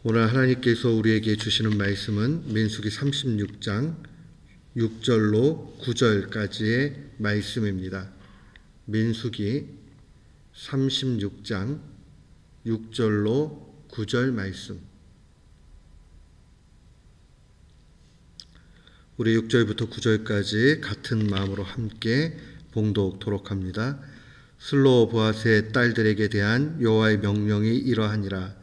오늘 하나님께서 우리에게 주시는 말씀은 민수기 36장 6절로 9절까지의 말씀입니다. 민수기 36장 6절로 9절 말씀. 우리 6절부터 9절까지 같은 마음으로 함께 봉독토록 합니다. 슬로보앗의 딸들에게 대한 여호와의 명령이 이러하니라.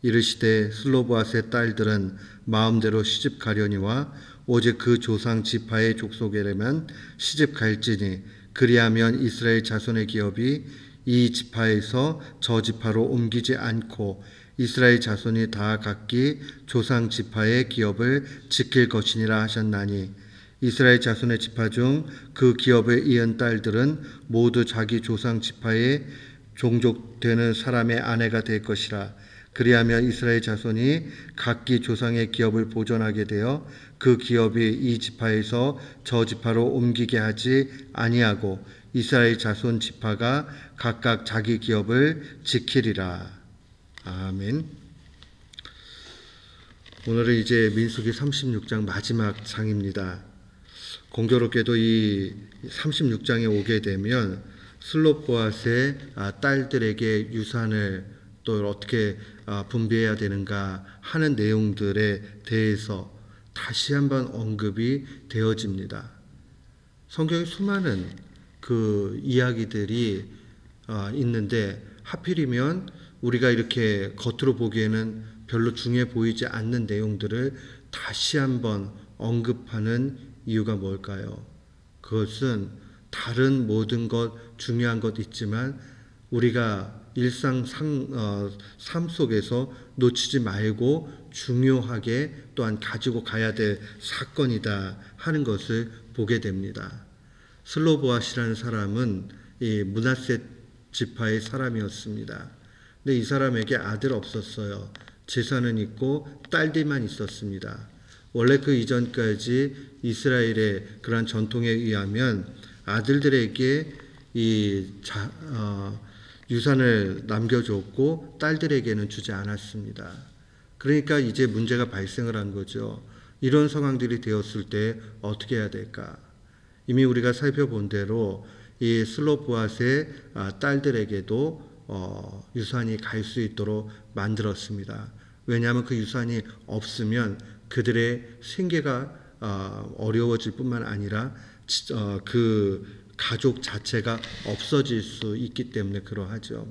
이르시되 슬로보앗의 딸들은 마음대로 시집 가려니와 오직 그 조상 지파의 족속에만 시집 갈지니 그리하면 이스라엘 자손의 기업이 이 지파에서 저 지파로 옮기지 않고 이스라엘 자손이 다 각기 조상 지파의 기업을 지킬 것이니라 하셨나니 이스라엘 자손의 지파 중 그 기업을 이은 딸들은 모두 자기 조상 지파의 종족되는 사람의 아내가 될 것이라. 그리하면 이스라엘 자손이 각기 조상의 기업을 보존하게 되어 그 기업이 이 지파에서 저 지파로 옮기게 하지 아니하고 이스라엘 자손 지파가 각각 자기 기업을 지키리라. 아멘. 오늘은 이제 민수기 36장 마지막 장입니다. 공교롭게도 이 36장에 오게 되면 슬로보앗의 딸들에게 유산을 또 어떻게 분배해야 되는가 하는 내용들에 대해서 다시 한번 언급이 되어집니다. 성경에 수많은 그 이야기들이 있는데 하필이면 우리가 이렇게 겉으로 보기에는 별로 중요해 보이지 않는 내용들을 다시 한번 언급하는 이유가 뭘까요? 그것은 다른 모든 것 중요한 것 있지만 우리가 일상 삶 속에서 놓치지 말고 중요하게 또한 가지고 가야 될 사건이다 하는 것을 보게 됩니다. 슬로보앗이라는 사람은 이 므낫세 지파의 사람이었습니다. 근데 이 사람에게 아들 없었어요. 재산은 있고 딸들만 있었습니다. 원래 그 이전까지 이스라엘의 그러한 전통에 의하면 아들들에게 유산을 남겨줬고 딸들에게는 주지 않았습니다. 그러니까 이제 문제가 발생을 한 거죠. 이런 상황들이 되었을 때 어떻게 해야 될까? 이미 우리가 살펴본 대로 이 슬로보앗의 딸들에게도 유산이 갈 수 있도록 만들었습니다. 왜냐하면 그 유산이 없으면 그들의 생계가 어려워질 뿐만 아니라 그 가족 자체가 없어질 수 있기 때문에 그러하죠.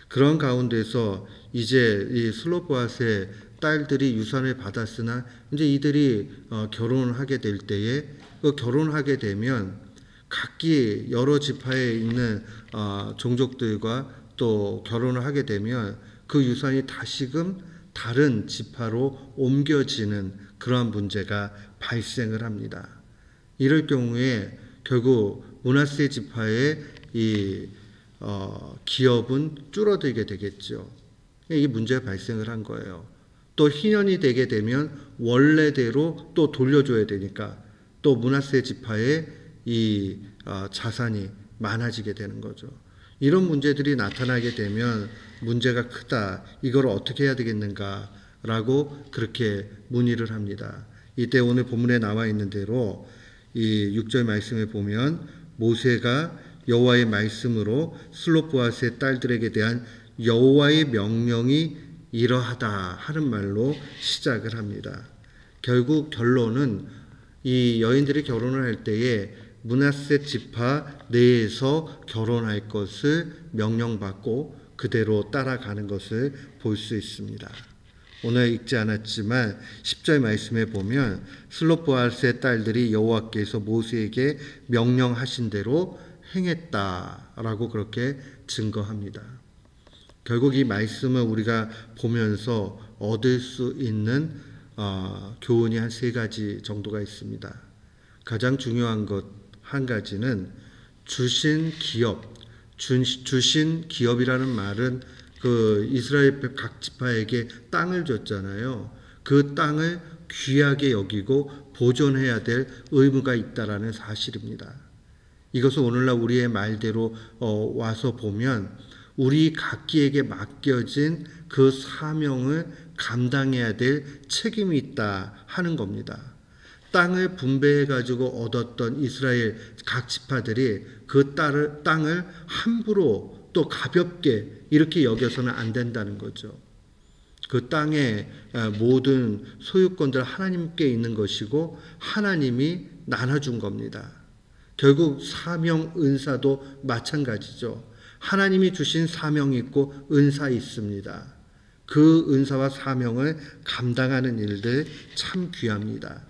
그런 가운데서 이제 이 슬로보앗의 딸들이 유산을 받았으나 이제 이들이 결혼을 하게 될 때에 그 결혼하게 되면 각기 여러 지파에 있는 종족들과 또 결혼을 하게 되면 그 유산이 다시금 다른 지파로 옮겨지는 그러한 문제가 발생을 합니다. 이럴 경우에 결국 므낫세 지파의 이 기업은 줄어들게 되겠죠. 이 문제가 발생을 한 거예요. 또 희년이 되게 되면 원래대로 또 돌려줘야 되니까 또 므낫세 지파의 이 자산이 많아지게 되는 거죠. 이런 문제들이 나타나게 되면 문제가 크다. 이걸 어떻게 해야 되겠는가? 라고 그렇게 문의를 합니다. 이때 오늘 본문에 나와 있는 대로 이 6절 말씀에 보면 모세가 여호와의 말씀으로 슬로보앗의 딸들에게 대한 여호와의 명령이 이러하다 하는 말로 시작을 합니다. 결국 결론은 이 여인들이 결혼을 할 때에 므낫세 지파 내에서 결혼할 것을 명령받고 그대로 따라가는 것을 볼 수 있습니다. 오늘 읽지 않았지만 10절 말씀에 보면 슬로보앗의 딸들이 여호와께서 모세에게 명령하신 대로 행했다라고 그렇게 증거합니다. 결국 이 말씀을 우리가 보면서 얻을 수 있는 교훈이 한 3가지 정도가 있습니다. 가장 중요한 것 한 가지는 주신 기업이라는 말은 그 이스라엘 각 지파에게 땅을 줬잖아요. 그 땅을 귀하게 여기고 보존해야 될 의무가 있다라는 사실입니다. 이것을 오늘날 우리의 말대로 와서 보면 우리 각기에게 맡겨진 그 사명을 감당해야 될 책임이 있다 하는 겁니다. 땅을 분배해 가지고 얻었던 이스라엘 각 지파들이 그 땅을 함부로 또 가볍게 이렇게 여겨서는 안 된다는 거죠. 그 땅의 모든 소유권들 하나님께 있는 것이고 하나님이 나눠준 겁니다. 결국 사명, 은사도 마찬가지죠. 하나님이 주신 사명이 있고 은사 있습니다. 그 은사와 사명을 감당하는 일들 참 귀합니다.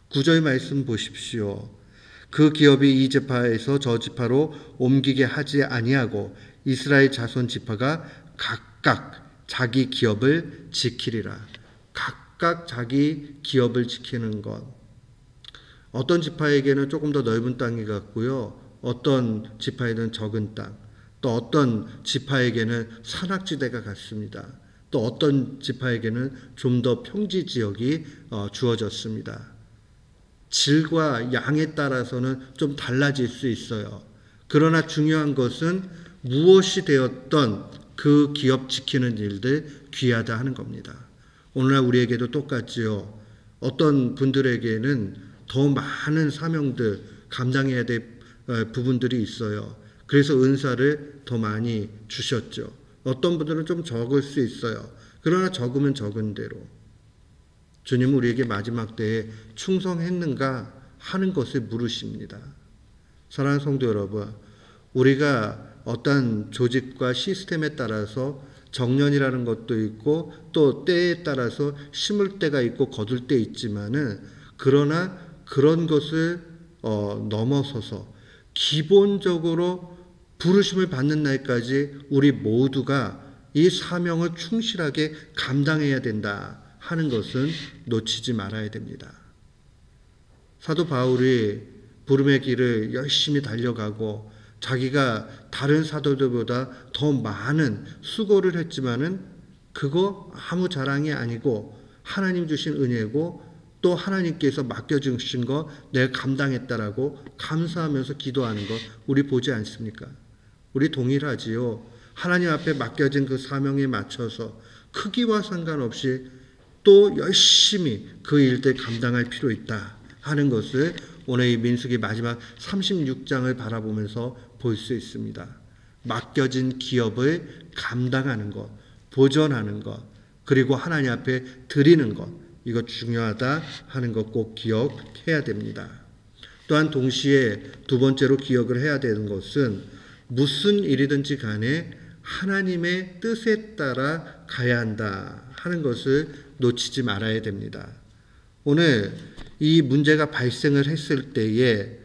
9절 말씀 보십시오. 그 기업이 이 지파에서 저 지파로 옮기게 하지 아니하고 이스라엘 자손 지파가 각각 자기 기업을 지키리라. 각각 자기 기업을 지키는 것. 어떤 지파에게는 조금 더 넓은 땅이 같고요. 어떤 지파에는 적은 땅. 또 어떤 지파에게는 산악지대가 같습니다. 또 어떤 지파에게는 좀 더 평지 지역이 주어졌습니다. 질과 양에 따라서는 좀 달라질 수 있어요. 그러나 중요한 것은 무엇이 되었던 그 기업 지키는 일들 귀하다 하는 겁니다. 오늘날 우리에게도 똑같지요. 어떤 분들에게는 더 많은 사명들 감당해야 될 부분들이 있어요. 그래서 은사를 더 많이 주셨죠. 어떤 분들은 좀 적을 수 있어요. 그러나 적으면 적은 대로 주님은 우리에게 마지막 때에 충성했는가 하는 것을 물으십니다. 사랑하는 성도 여러분, 우리가 어떤 조직과 시스템에 따라서 정년이라는 것도 있고 또 때에 따라서 심을 때가 있고 거둘 때 있지만은 그러나 그런 것을 넘어서서 기본적으로 부르심을 받는 날까지 우리 모두가 이 사명을 충실하게 감당해야 된다 하는 것은 놓치지 말아야 됩니다. 사도 바울이 부름의 길을 열심히 달려가고 자기가 다른 사도들보다 더 많은 수고를 했지만은 그거 아무 자랑이 아니고 하나님 주신 은혜고 또 하나님께서 맡겨주신 거 내가 감당했다라고 감사하면서 기도하는 거 우리 보지 않습니까? 우리 동일하지요. 하나님 앞에 맡겨진 그 사명에 맞춰서 크기와 상관없이 또 열심히 그 일들 감당할 필요 있다 하는 것을 오늘 이 민수기 마지막 36장을 바라보면서 볼 수 있습니다. 맡겨진 기업을 감당하는 것, 보존하는 것, 그리고 하나님 앞에 드리는 것, 이거 중요하다 하는 것 꼭 기억해야 됩니다. 또한 동시에 두 번째로 기억을 해야 되는 것은 무슨 일이든지 간에 하나님의 뜻에 따라 가야 한다 하는 것을 놓치지 말아야 됩니다. 오늘 이 문제가 발생을 했을 때에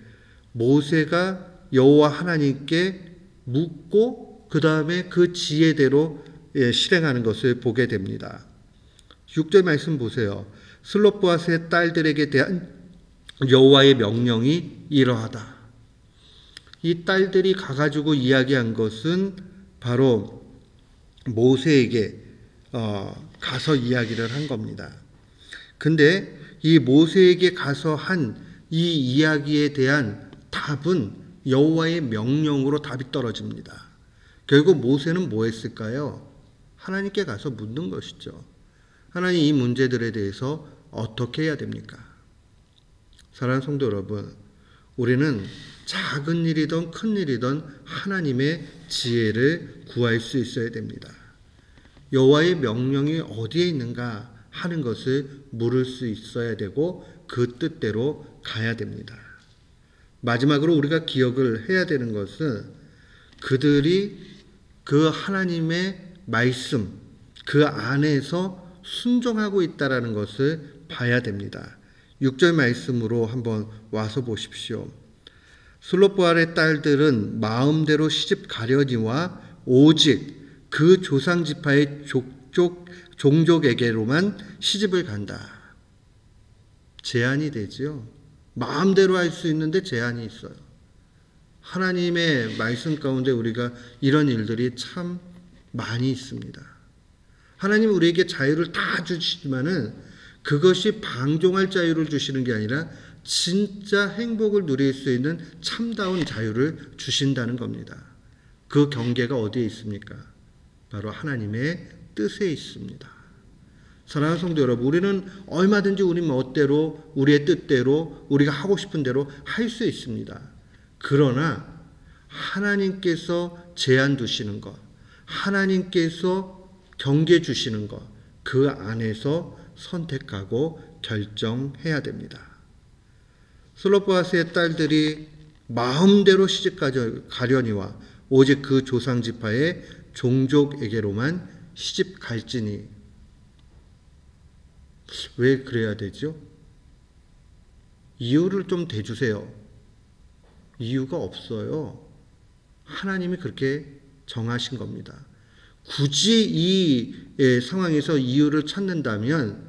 모세가 여호와 하나님께 묻고 그 다음에 그 지혜대로 실행하는 것을 보게 됩니다. 6절 말씀 보세요. 슬롯보아스의 딸들에게 대한 여호와의 명령이 이러하다. 이 딸들이 가가지고 이야기한 것은 바로 모세에게 가서 이야기를 한 겁니다. 근데 이 모세에게 가서 한 이 이야기에 대한 답은 여호와의 명령으로 답이 떨어집니다. 결국 모세는 뭐 했을까요? 하나님께 가서 묻는 것이죠. 하나님, 이 문제들에 대해서 어떻게 해야 됩니까? 사랑하는 성도 여러분, 우리는 작은 일이든 큰 일이든 하나님의 지혜를 구할 수 있어야 됩니다. 여호와의 명령이 어디에 있는가 하는 것을 물을 수 있어야 되고 그 뜻대로 가야 됩니다. 마지막으로 우리가 기억을 해야 되는 것은 그들이 그 하나님의 말씀 그 안에서 순종하고 있다라는 것을 봐야 됩니다. 6절 말씀으로 한번 와서 보십시오. 슬롯보알의 딸들은 마음대로 시집 가려니와 오직 그 조상 지파의 종족에게로만 시집을 간다. 제한이 되지요. 마음대로 할 수 있는데 제한이 있어요. 하나님의 말씀 가운데 우리가 이런 일들이 참 많이 있습니다. 하나님 우리에게 자유를 다 주시지만은 그것이 방종할 자유를 주시는 게 아니라 진짜 행복을 누릴 수 있는 참다운 자유를 주신다는 겁니다. 그 경계가 어디에 있습니까? 바로 하나님의 뜻에 있습니다. 사랑하는 성도 여러분, 우리는 얼마든지 우리 멋대로, 우리의 뜻대로, 우리가 하고 싶은 대로 할 수 있습니다. 그러나 하나님께서 제한 두시는 것, 하나님께서 경계 주시는 것, 그 안에서 선택하고 결정해야 됩니다. 슬로보아스의 딸들이 마음대로 시집가려니와 오직 그 조상지파의 종족에게로만 시집 갈지니. 왜 그래야 되죠? 이유를 좀 대주세요. 이유가 없어요. 하나님이 그렇게 정하신 겁니다. 굳이 이 상황에서 이유를 찾는다면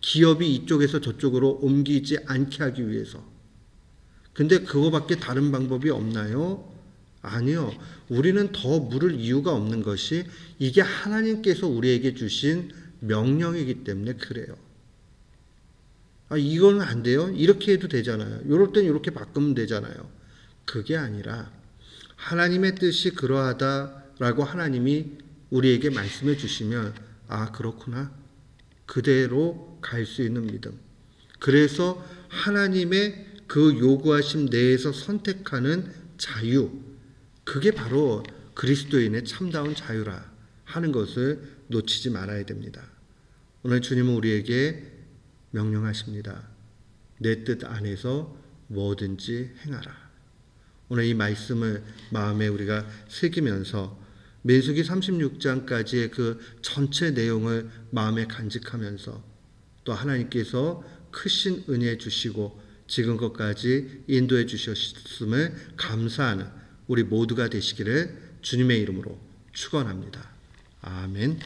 기업이 이쪽에서 저쪽으로 옮기지 않게 하기 위해서. 근데 그거밖에 다른 방법이 없나요? 아니요. 우리는 더 물을 이유가 없는 것이 이게 하나님께서 우리에게 주신 명령이기 때문에 그래요. 이건 안 돼요? 이렇게 해도 되잖아요. 이럴 땐 이렇게 바꾸면 되잖아요. 그게 아니라 하나님의 뜻이 그러하다라고 하나님이 우리에게 말씀해 주시면 그렇구나. 그대로 갈 수 있는 믿음. 그래서 하나님의 그 요구하심 내에서 선택하는 자유, 그게 바로 그리스도인의 참다운 자유라 하는 것을 놓치지 말아야 됩니다. 오늘 주님은 우리에게 명령하십니다. 내 뜻 안에서 뭐든지 행하라. 오늘 이 말씀을 마음에 우리가 새기면서 민수기 36장까지의 그 전체 내용을 마음에 간직하면서 또 하나님께서 크신 은혜 주시고 지금 것까지 인도해 주셨음을 감사하는 우리 모두가 되시기를 주님의 이름으로 축원합니다. 아멘.